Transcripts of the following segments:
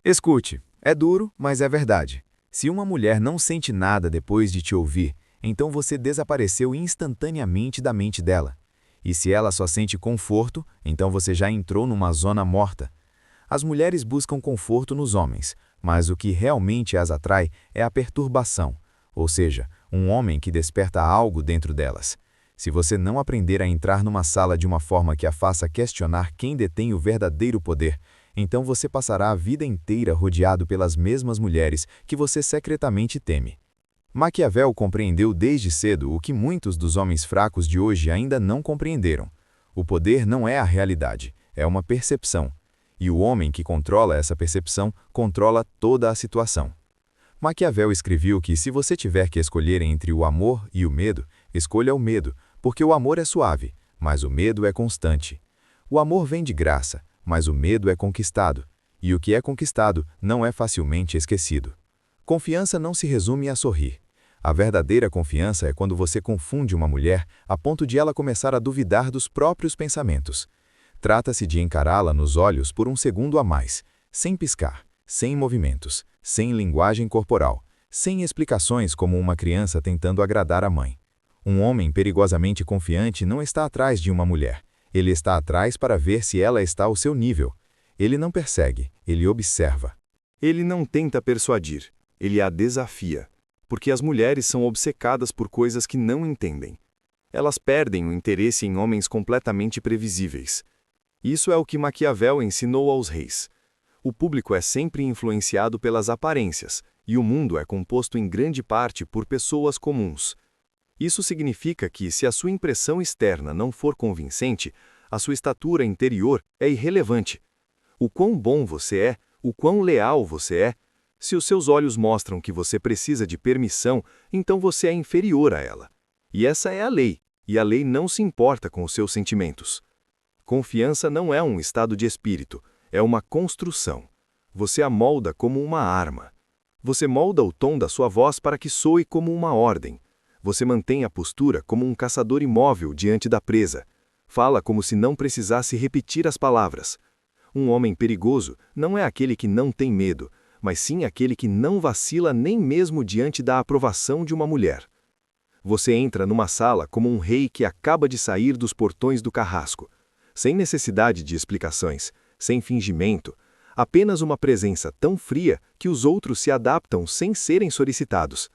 Escute, é duro, mas é verdade. Se uma mulher não sente nada depois de te ouvir, então você desapareceu instantaneamente da mente dela. E se ela só sente conforto, então você já entrou numa zona morta. As mulheres buscam conforto nos homens, mas o que realmente as atrai é a perturbação, ou seja, um homem que desperta algo dentro delas. Se você não aprender a entrar numa sala de uma forma que a faça questionar quem detém o verdadeiro poder, então você passará a vida inteira rodeado pelas mesmas mulheres que você secretamente teme. Maquiavel compreendeu desde cedo o que muitos dos homens fracos de hoje ainda não compreenderam. O poder não é a realidade, é uma percepção. E o homem que controla essa percepção controla toda a situação. Maquiavel escreveu que se você tiver que escolher entre o amor e o medo, escolha o medo, porque o amor é suave, mas o medo é constante. O amor vem de graça, mas o medo é conquistado, e o que é conquistado não é facilmente esquecido. Confiança não se resume a sorrir. A verdadeira confiança é quando você confunde uma mulher a ponto de ela começar a duvidar dos próprios pensamentos. Trata-se de encará-la nos olhos por um segundo a mais, sem piscar, sem movimentos, sem linguagem corporal, sem explicações como uma criança tentando agradar a mãe. Um homem perigosamente confiante não está atrás de uma mulher. Ele está atrás para ver se ela está ao seu nível. Ele não persegue, ele observa. Ele não tenta persuadir, ele a desafia, porque as mulheres são obcecadas por coisas que não entendem. Elas perdem o interesse em homens completamente previsíveis. Isso é o que Maquiavel ensinou aos reis. O público é sempre influenciado pelas aparências, e o mundo é composto em grande parte por pessoas comuns. Isso significa que, se a sua impressão externa não for convincente, a sua estatura interior é irrelevante. O quão bom você é, o quão leal você é, se os seus olhos mostram que você precisa de permissão, então você é inferior a ela. E essa é a lei, e a lei não se importa com os seus sentimentos. Confiança não é um estado de espírito, é uma construção. Você a molda como uma arma. Você molda o tom da sua voz para que soe como uma ordem. Você mantém a postura como um caçador imóvel diante da presa. Fala como se não precisasse repetir as palavras. Um homem perigoso não é aquele que não tem medo, mas sim aquele que não vacila nem mesmo diante da aprovação de uma mulher. Você entra numa sala como um rei que acaba de sair dos portões do carrasco, sem necessidade de explicações, sem fingimento, apenas uma presença tão fria que os outros se adaptam sem serem solicitados.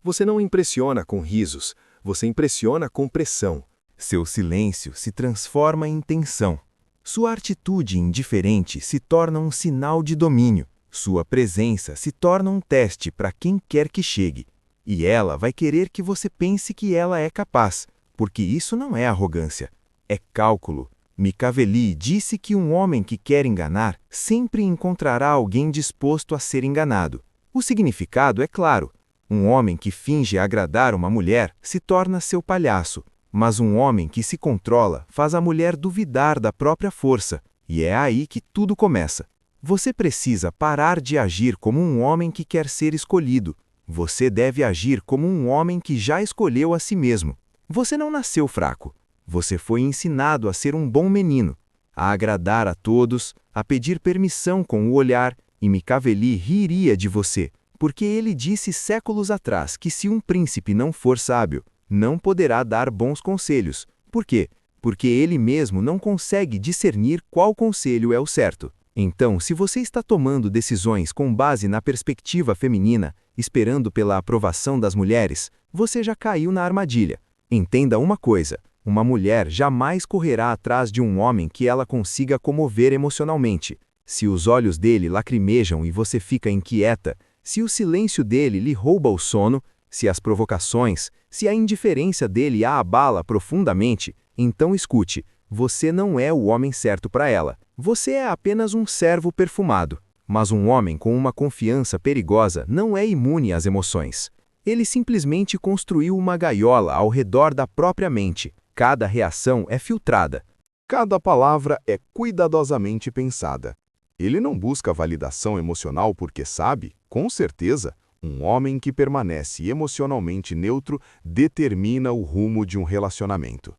Você não impressiona com risos, você impressiona com pressão. Seu silêncio se transforma em tensão. Sua atitude indiferente se torna um sinal de domínio. Sua presença se torna um teste para quem quer que chegue. E ela vai querer que você pense que ela é capaz, porque isso não é arrogância, é cálculo. Machiavelli disse que um homem que quer enganar sempre encontrará alguém disposto a ser enganado. O significado é claro. Um homem que finge agradar uma mulher se torna seu palhaço, mas um homem que se controla faz a mulher duvidar da própria força, e é aí que tudo começa. Você precisa parar de agir como um homem que quer ser escolhido. Você deve agir como um homem que já escolheu a si mesmo. Você não nasceu fraco. Você foi ensinado a ser um bom menino, a agradar a todos, a pedir permissão com o olhar, e Machiavelli riria de você, porque ele disse séculos atrás que se um príncipe não for sábio, não poderá dar bons conselhos. Por quê? Porque ele mesmo não consegue discernir qual conselho é o certo. Então, se você está tomando decisões com base na perspectiva feminina, esperando pela aprovação das mulheres, você já caiu na armadilha. Entenda uma coisa: uma mulher jamais correrá atrás de um homem que ela consiga comover emocionalmente. Se os olhos dele lacrimejam e você fica inquieta, se o silêncio dele lhe rouba o sono, se as provocações, se a indiferença dele a abala profundamente, então escute, você não é o homem certo para ela. Você é apenas um servo perfumado. Mas um homem com uma confiança perigosa não é imune às emoções. Ele simplesmente construiu uma gaiola ao redor da própria mente. Cada reação é filtrada. Cada palavra é cuidadosamente pensada. Ele não busca validação emocional porque sabe, com certeza, um homem que permanece emocionalmente neutro determina o rumo de um relacionamento.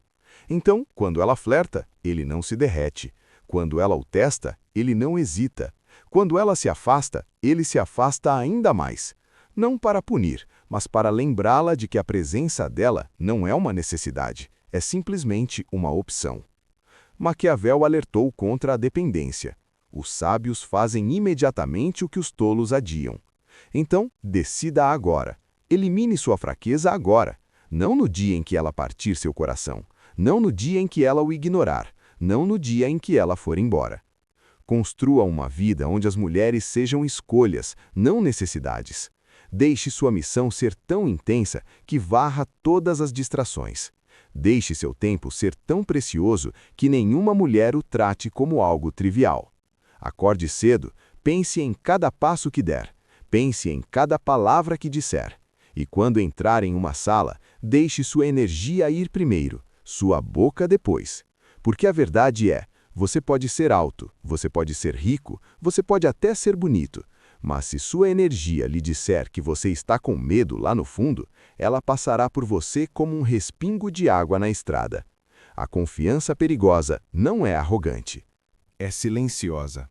Então, quando ela flerta, ele não se derrete. Quando ela o testa, ele não hesita. Quando ela se afasta, ele se afasta ainda mais. Não para punir, mas para lembrá-la de que a presença dela não é uma necessidade, é simplesmente uma opção. Maquiavel alertou contra a dependência. Os sábios fazem imediatamente o que os tolos adiam. Então, decida agora. Elimine sua fraqueza agora. Não no dia em que ela partir seu coração. Não no dia em que ela o ignorar. Não no dia em que ela for embora. Construa uma vida onde as mulheres sejam escolhas, não necessidades. Deixe sua missão ser tão intensa que varra todas as distrações. Deixe seu tempo ser tão precioso que nenhuma mulher o trate como algo trivial. Acorde cedo, pense em cada passo que der. Pense em cada palavra que disser. E quando entrar em uma sala, deixe sua energia ir primeiro, sua boca depois. Porque a verdade é, você pode ser alto, você pode ser rico, você pode até ser bonito. Mas se sua energia lhe disser que você está com medo lá no fundo, ela passará por você como um respingo de água na estrada. A confiança perigosa não é arrogante. É silenciosa.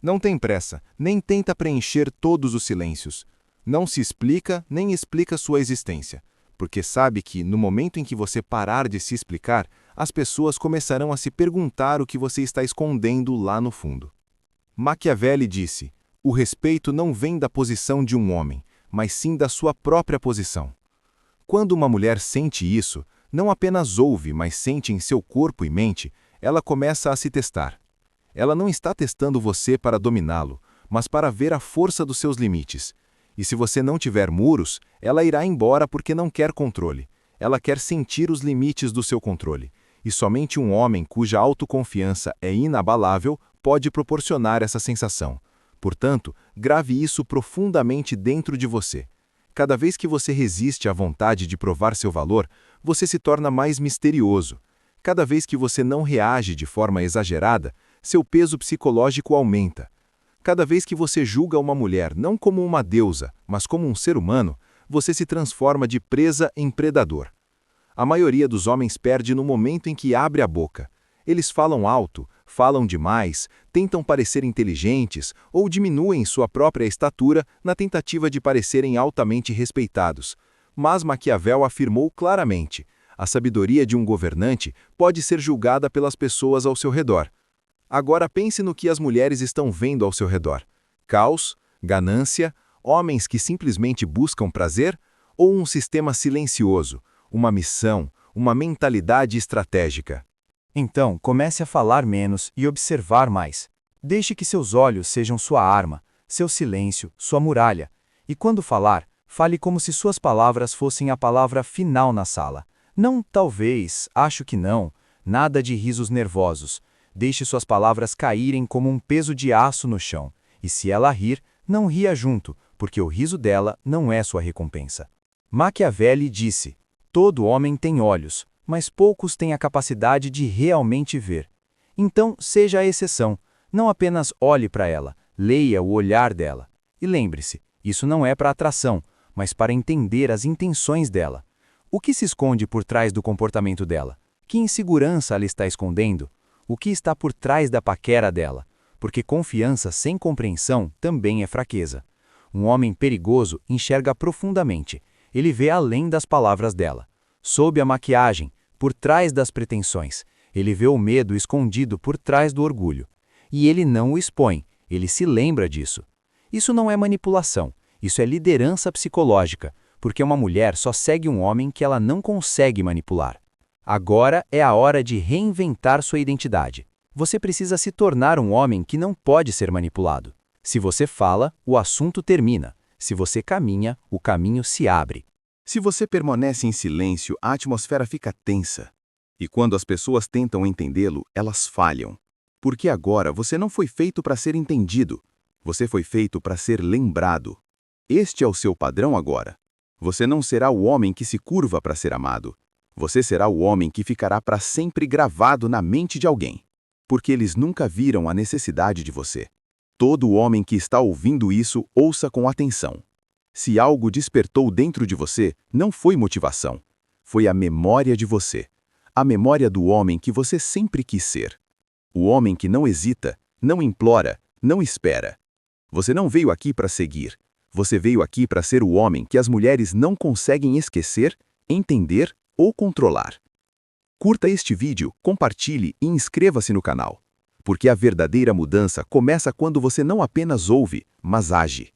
Não tem pressa, nem tenta preencher todos os silêncios. Não se explica, nem explica sua existência, porque sabe que, no momento em que você parar de se explicar, as pessoas começarão a se perguntar o que você está escondendo lá no fundo. Maquiavel disse: o respeito não vem da posição de um homem, mas sim da sua própria posição. Quando uma mulher sente isso, não apenas ouve, mas sente em seu corpo e mente, ela começa a se testar. Ela não está testando você para dominá-lo, mas para ver a força dos seus limites. E se você não tiver muros, ela irá embora porque não quer controle. Ela quer sentir os limites do seu controle. E somente um homem cuja autoconfiança é inabalável pode proporcionar essa sensação. Portanto, grave isso profundamente dentro de você. Cada vez que você resiste à vontade de provar seu valor, você se torna mais misterioso. Cada vez que você não reage de forma exagerada, seu peso psicológico aumenta. Cada vez que você julga uma mulher não como uma deusa, mas como um ser humano, você se transforma de presa em predador. A maioria dos homens perde no momento em que abre a boca. Eles falam alto, falam demais, tentam parecer inteligentes ou diminuem sua própria estatura na tentativa de parecerem altamente respeitados. Mas Maquiavel afirmou claramente: a sabedoria de um governante pode ser julgada pelas pessoas ao seu redor. Agora pense no que as mulheres estão vendo ao seu redor: caos, ganância, homens que simplesmente buscam prazer, ou um sistema silencioso, uma missão, uma mentalidade estratégica? Então, comece a falar menos e observar mais. Deixe que seus olhos sejam sua arma, seu silêncio, sua muralha. E quando falar, fale como se suas palavras fossem a palavra final na sala. Não talvez, acho que não, nada de risos nervosos. Deixe suas palavras caírem como um peso de aço no chão. E se ela rir, não ria junto, porque o riso dela não é sua recompensa. Maquiavel disse: todo homem tem olhos, mas poucos têm a capacidade de realmente ver. Então, seja a exceção. Não apenas olhe para ela, leia o olhar dela. E lembre-se, isso não é para atração, mas para entender as intenções dela. O que se esconde por trás do comportamento dela? Que insegurança ela está escondendo? O que está por trás da paquera dela? Porque confiança sem compreensão também é fraqueza. Um homem perigoso enxerga profundamente. Ele vê além das palavras dela. Sob a maquiagem, por trás das pretensões, ele vê o medo escondido por trás do orgulho. E ele não o expõe, ele se lembra disso. Isso não é manipulação, isso é liderança psicológica, porque uma mulher só segue um homem que ela não consegue manipular. Agora é a hora de reinventar sua identidade. Você precisa se tornar um homem que não pode ser manipulado. Se você fala, o assunto termina. Se você caminha, o caminho se abre. Se você permanece em silêncio, a atmosfera fica tensa. E quando as pessoas tentam entendê-lo, elas falham. Porque agora você não foi feito para ser entendido. Você foi feito para ser lembrado. Este é o seu padrão agora. Você não será o homem que se curva para ser amado. Você será o homem que ficará para sempre gravado na mente de alguém. Porque eles nunca viram a necessidade de você. Todo homem que está ouvindo isso, ouça com atenção. Se algo despertou dentro de você, não foi motivação. Foi a memória de você. A memória do homem que você sempre quis ser. O homem que não hesita, não implora, não espera. Você não veio aqui para seguir. Você veio aqui para ser o homem que as mulheres não conseguem esquecer, entender ou controlar. Curta este vídeo, compartilhe e inscreva-se no canal. Porque a verdadeira mudança começa quando você não apenas ouve, mas age.